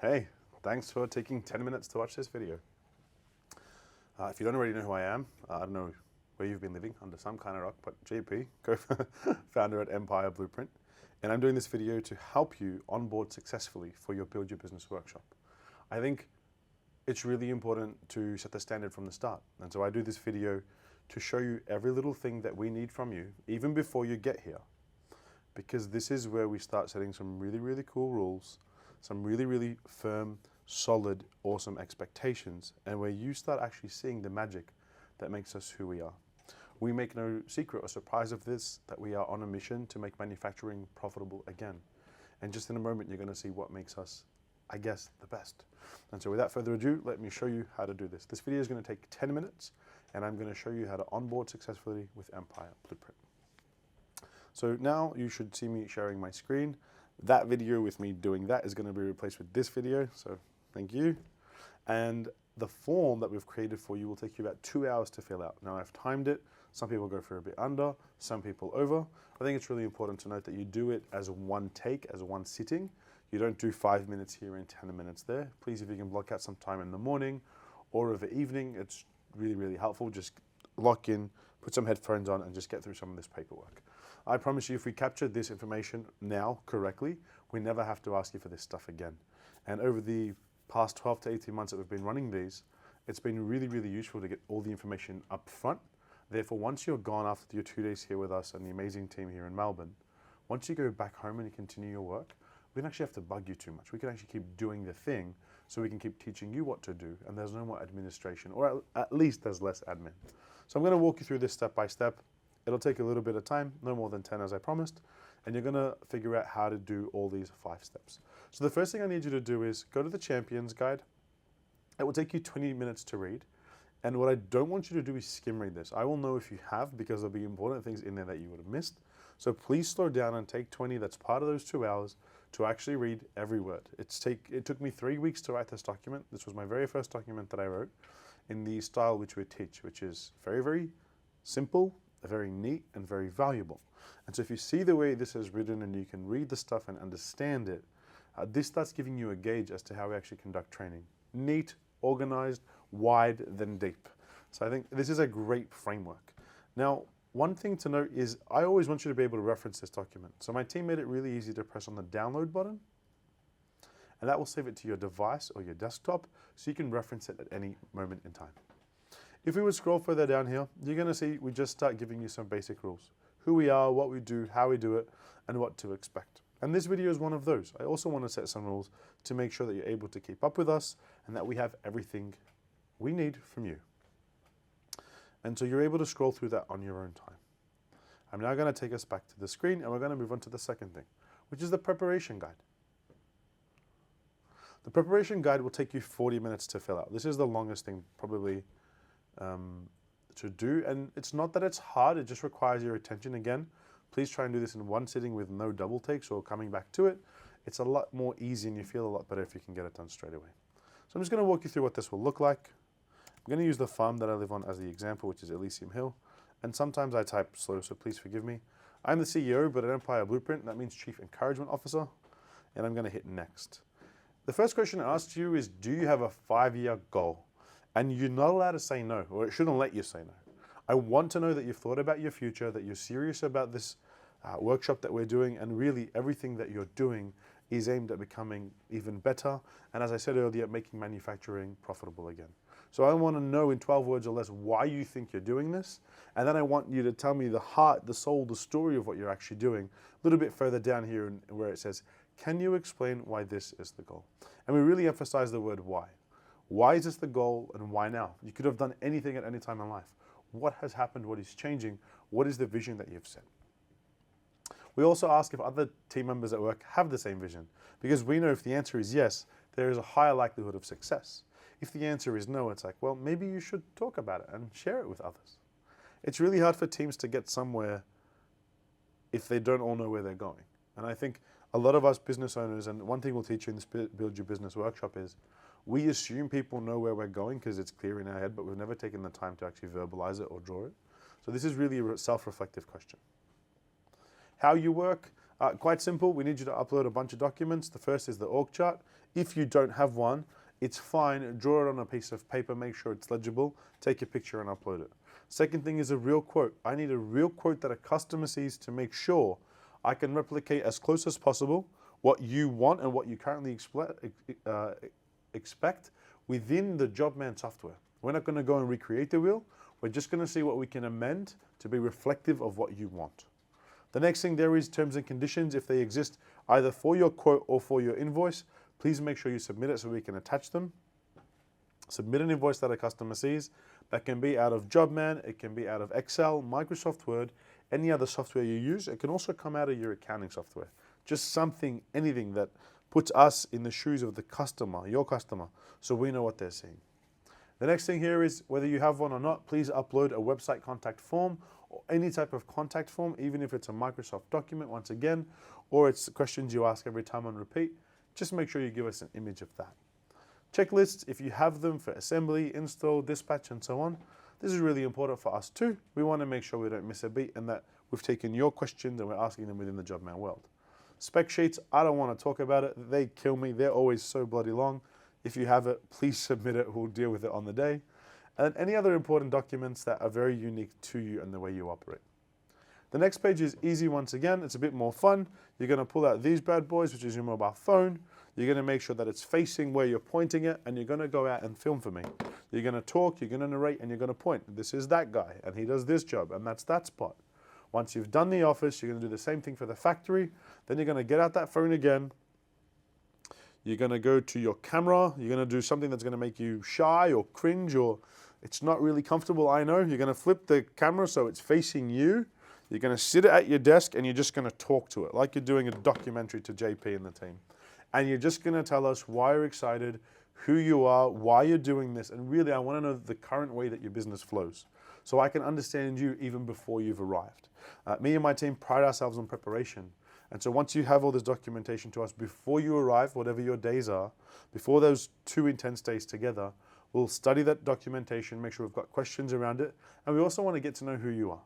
Hey, thanks for taking 10 minutes to watch this video. If you don't already know who I am, I don't know where you've been living, under some kind of rock, but JP, co-founder at Empire Blueprint. And I'm doing this video to help you onboard successfully for your Build Your Business workshop. I think it's really important to set the standard from the start. And so I do this video to show you every little thing that we need from you, even before you get here. Because this is where we start setting some really, really cool rules, some really, really firm, solid, awesome expectations, and where you start actually seeing the magic that makes us who we are. We make no secret or surprise of this, that we are on a mission to make manufacturing profitable again. And just in a moment, you're going to see what makes us, I guess, the best. And so without further ado, let me show you how to do this. This video is going to take 10 minutes, and I'm going to show you how to onboard successfully with Empire Blueprint. So now you should see me sharing my screen. That video with me doing that is going to be replaced with this video, so thank you. And the form that we've created for you will take you about 2 hours to fill out. Now I've timed it. Some people go for a bit under, some people over. I think it's really important to note that you do it as one take, as one sitting. You don't do 5 minutes here and 10 minutes there. Please, if you can block out some time in the morning or of the evening, it's really, really helpful. Just lock in, put some headphones on, and just get through some of this paperwork. I promise you, if we capture this information now correctly, we never have to ask you for this stuff again. And over the past 12 to 18 months that we've been running these, it's been really, really useful to get all the information up front. Therefore, once you're gone after your 2 days here with us and the amazing team here in Melbourne, once you go back home and you continue your work, we don't actually have to bug you too much. We can actually keep doing the thing, so we can keep teaching you what to do, and there's no more administration, or at least there's less admin. So I'm going to walk you through this step by step. It'll take a little bit of time, no more than 10 as I promised, and you're going to figure out how to do all these 5 steps. So the first thing I need you to do is go to the Champions Guide. It will take you 20 minutes to read, and what I don't want you to do is skim read this. I will know if you have, because there'll be important things in there that you would have missed. So please slow down and take 20, that's part of those 2 hours, to actually read every word. It took me 3 weeks to write this document. This was my very first document that I wrote in the style which we teach, which is very, very simple, very neat, and very valuable. And so if you see the way this is written and you can read the stuff and understand it, this starts giving you a gauge as to how we actually conduct training. Neat, organized, wide, then deep. So I think this is a great framework. Now, one thing to note is I always want you to be able to reference this document. So my team made it really easy to press on the download button, and that will save it to your device or your desktop so you can reference it at any moment in time. If we would scroll further down here, you're going to see we just start giving you some basic rules. Who we are, what we do, how we do it, and what to expect. And this video is one of those. I also want to set some rules to make sure that you're able to keep up with us and that we have everything we need from you. And so you're able to scroll through that on your own time. I'm now going to take us back to the screen, and we're going to move on to the second thing, which is the preparation guide. The preparation guide will take you 40 minutes to fill out. This is the longest thing probably to do, and it's not that it's hard, it just requires your attention. Again, please try and do this in one sitting with no double takes or coming back to it. It's a lot more easy and you feel a lot better if you can get it done straight away. So I'm just going to walk you through what this will look like. I'm going to use the farm that I live on as the example, which is Elysium Hill, and sometimes I type slow, so please forgive me. I'm the CEO, but at Empire Blueprint, that means Chief Encouragement Officer, and I'm going to hit next. The first question it asks you is, do you have a 5-year goal? And you're not allowed to say no, or it shouldn't let you say no. I want to know that you've thought about your future, that you're serious about this workshop that we're doing, and really everything that you're doing is aimed at becoming even better, and as I said earlier, making manufacturing profitable again. So I want to know in 12 words or less why you think you're doing this, and then I want you to tell me the heart, the soul, the story of what you're actually doing. A little bit further down here where it says, can you explain why this is the goal? And we really emphasize the word why. Why is this the goal and why now? You could have done anything at any time in life. What has happened? What is changing? What is the vision that you've set? We also ask if other team members at work have the same vision, because we know if the answer is yes, there is a higher likelihood of success. If the answer is no, it's like, well, maybe you should talk about it and share it with others. It's really hard for teams to get somewhere if they don't all know where they're going. And I think a lot of us business owners, and one thing we'll teach you in this Build Your Business workshop is, we assume people know where we're going because it's clear in our head, but we've never taken the time to actually verbalize it or draw it. So this is really a self-reflective question. How you work, quite simple. We need you to upload a bunch of documents. The first is the org chart. If you don't have one, it's fine. Draw it on a piece of paper, make sure it's legible, take a picture and upload it. Second thing is a real quote. I need a real quote that a customer sees to make sure I can replicate as close as possible what you want and what you currently expect within the Jobman software. We're not going to go and recreate the wheel. We're just going to see what we can amend to be reflective of what you want. The next thing there is terms and conditions. If they exist either for your quote or for your invoice, please make sure you submit it so we can attach them. Submit an invoice that a customer sees. That can be out of Jobman, it can be out of Excel, Microsoft Word, any other software you use. It can also come out of your accounting software. Just something, anything that puts us in the shoes of the customer, your customer, so we know what they're seeing. The next thing here is whether you have one or not, please upload a website contact form or any type of contact form, even if it's a Microsoft document once again, or it's questions you ask every time on repeat. Just make sure you give us an image of that. Checklists, if you have them for assembly, install, dispatch, and so on, this is really important for us too. We want to make sure we don't miss a beat and that we've taken your questions and we're asking them within the Jobman world. Spec sheets, I don't want to talk about it. They kill me. They're always so bloody long. If you have it, please submit it. We'll deal with it on the day. And any other important documents that are very unique to you and the way you operate. The next page is easy once again. It's a bit more fun. You're going to pull out these bad boys, which is your mobile phone. You're going to make sure that it's facing where you're pointing it, and you're going to go out and film for me. You're going to talk, you're going to narrate, and you're going to point. This is that guy, and he does this job, and that's that spot. Once you've done the office, you're going to do the same thing for the factory. Then you're going to get out that phone again. You're going to go to your camera. You're going to do something that's going to make you shy or cringe, or it's not really comfortable, I know. You're going to flip the camera so it's facing you. You're going to sit at your desk, and you're just going to talk to it, like you're doing a documentary to JP and the team. And you're just going to tell us why you're excited, who you are, why you're doing this, and really I want to know the current way that your business flows so I can understand you even before you've arrived. Me and my team pride ourselves on preparation. And so once you have all this documentation to us before you arrive, whatever your days are, before those 2 intense days together, we'll study that documentation, make sure we've got questions around it, and we also want to get to know who you are.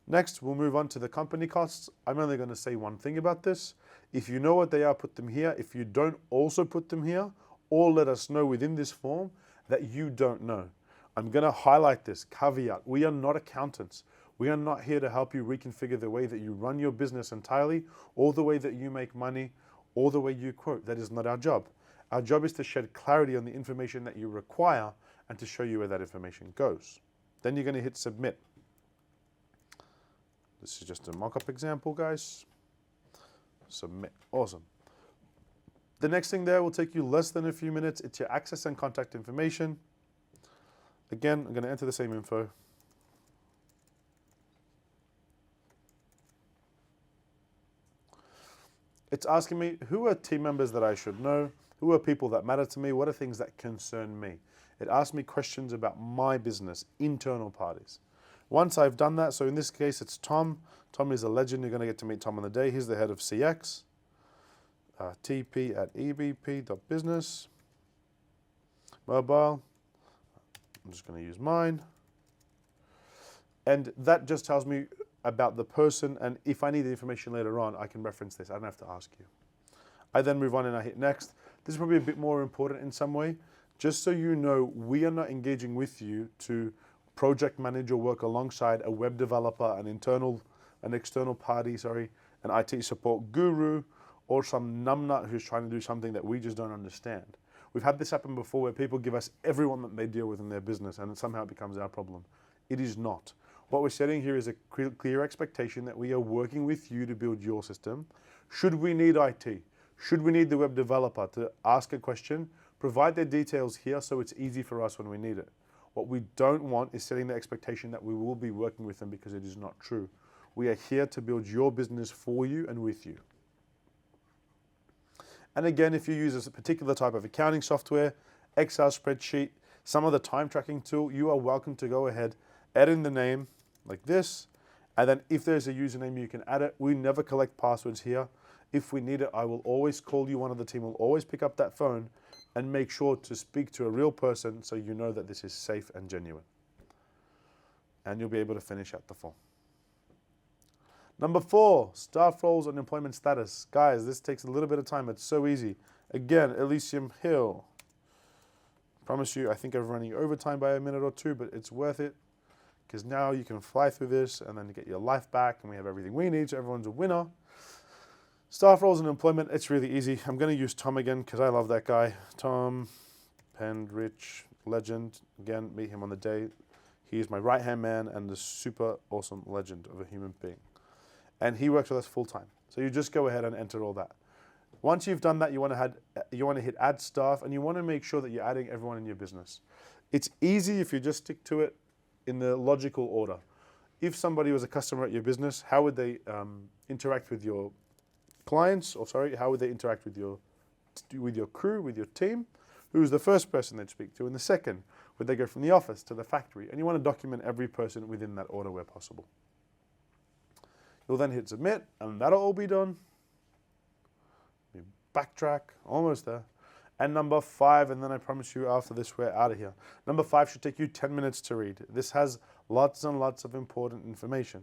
Next, we'll move on to the company costs. I'm only going to say one thing about this. If you know what they are, put them here. If you don't, also put them here, or let us know within this form that you don't know. I'm going to highlight this caveat. We are not accountants. We are not here to help you reconfigure the way that you run your business entirely, or the way that you make money, or the way you quote. That is not our job. Our job is to shed clarity on the information that you require and to show you where that information goes. Then you're going to hit submit. This is just a mock-up example, guys. Submit. Awesome. The next thing there will take you less than a few minutes. It's your access and contact information. Again, I'm going to enter the same info. It's asking me, who are team members that I should know? Who are people that matter to me? What are things that concern me? It asks me questions about my business, internal parties. Once I've done that, so in this case, it's Tom. Tom is a legend. You're going to get to meet Tom on the day. He's the head of CX. TP@ebp.business. Mobile. I'm just going to use mine. And that just tells me about the person. And if I need the information later on, I can reference this. I don't have to ask you. I then move on and I hit next. This is probably a bit more important in some way. Just so you know, we are not engaging with you to project manage or work alongside a web developer, an external party, an IT support guru, or some numbnut who's trying to do something that we just don't understand. We've had this happen before where people give us everyone that they deal with in their business and it somehow becomes our problem. It is not. What we're setting here is a clear expectation that we are working with you to build your system. Should we need IT? Should we need the web developer to ask a question? Provide their details here so it's easy for us when we need it. What we don't want is setting the expectation that we will be working with them because it is not true. We are here to build your business for you and with you. And again, if you use a particular type of accounting software, Excel spreadsheet, some other time tracking tool, you are welcome to go ahead, add in the name like this, and then if there's a username, you can add it. We never collect passwords here. If we need it, I will always call you. One of the team will always pick up that phone and make sure to speak to a real person so you know that this is safe and genuine. And you'll be able to finish out the form. Number 4, staff roles and employment status. Guys, this takes a little bit of time. It's so easy. Again, Elysium Hill. Promise you, I think I'm running overtime by a minute or two, but it's worth it because now you can fly through this and then get your life back, and we have everything we need, so everyone's a winner. Staff roles and employment, it's really easy. I'm going to use Tom again because I love that guy. Tom Pendrich, legend. Again, meet him on the day. He's my right-hand man and a super awesome legend of a human being. And he works with us full-time. So you just go ahead and enter all that. Once you've done that, you want to hit add staff, and you want to make sure that you're adding everyone in your business. It's easy if you just stick to it in the logical order. If somebody was a customer at your business, how would they interact with your clients? Or sorry, how would they interact with your crew, with your team? Who's the first person they'd speak to? And the second, would they go from the office to the factory? And you want to document every person within that order where possible. You'll then hit submit, and that'll all be done. You backtrack, almost there. And number 5, and then I promise you after this we're out of here. Number 5 should take you 10 minutes to read. This has lots and lots of important information.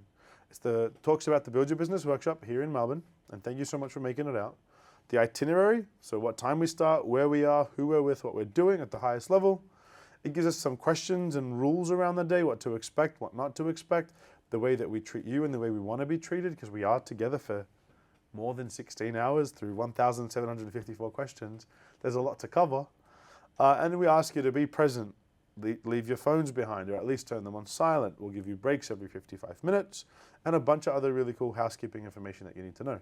Talks about the Build Your Business workshop here in Melbourne, and thank you so much for making it out. The itinerary, so what time we start, where we are, who we're with, what we're doing at the highest level. It gives us some questions and rules around the day, what to expect, what not to expect, the way that we treat you and the way we want to be treated, because we are together for more than 16 hours through 1,754 questions. There's a lot to cover. And we ask you to be present. Leave your phones behind, or at least turn them on silent. We'll give you breaks every 55 minutes, and a bunch of other really cool housekeeping information that you need to know.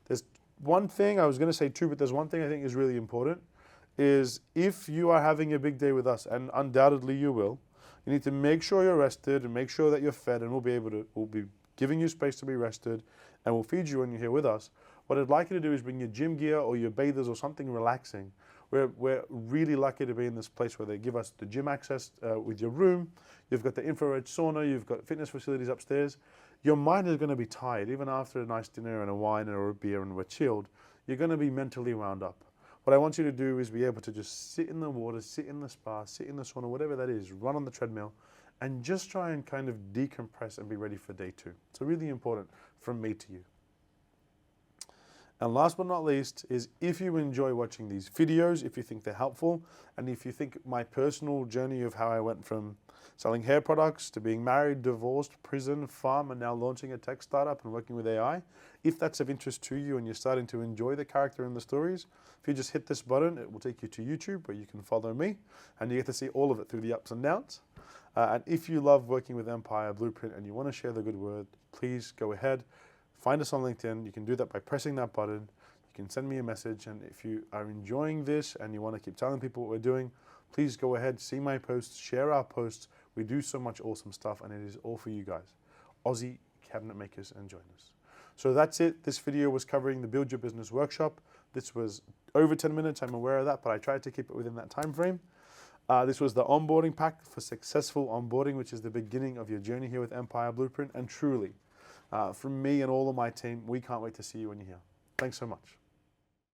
There's one thing, I was going to say 2, but there's one thing I think is really important, is if you are having a big day with us, and undoubtedly you will, you need to make sure you're rested and make sure that you're fed, and we'll be giving you space to be rested, and we'll feed you when you're here with us. What I'd like you to do is bring your gym gear or your bathers or something relaxing. We're really lucky to be in this place where they give us the gym access with your room. You've got the infrared sauna, you've got fitness facilities upstairs. Your mind is going to be tired, even after a nice dinner and a wine or a beer and we're chilled. You're going to be mentally wound up. What I want you to do is be able to just sit in the water, sit in the spa, sit in the sauna, whatever that is, run on the treadmill, and just try and kind of decompress and be ready for day 2. It's really important from me to you. And last but not least is if you enjoy watching these videos, if you think they're helpful, and if you think my personal journey of how I went from selling hair products to being married, divorced, prison, farm, and now launching a tech startup and working with AI, if that's of interest to you and you're starting to enjoy the character and the stories, if you just hit this button, it will take you to YouTube where you can follow me and you get to see all of it through the ups and downs. And if you love working with Empire Blueprint and you want to share the good word, please go ahead. Find us on LinkedIn. You can do that by pressing that button. You can send me a message. And if you are enjoying this and you want to keep telling people what we're doing, please go ahead, see my posts, share our posts. We do so much awesome stuff, and it is all for you guys, Aussie cabinet makers and joiners. So that's it. This video was covering the Build Your Business workshop. This was over 10 minutes. I'm aware of that, but I tried to keep it within that time frame. This was the onboarding pack for successful onboarding, which is the beginning of your journey here with Empire Blueprint. And truly, from me and all of my team, we can't wait to see you when you're here. Thanks so much.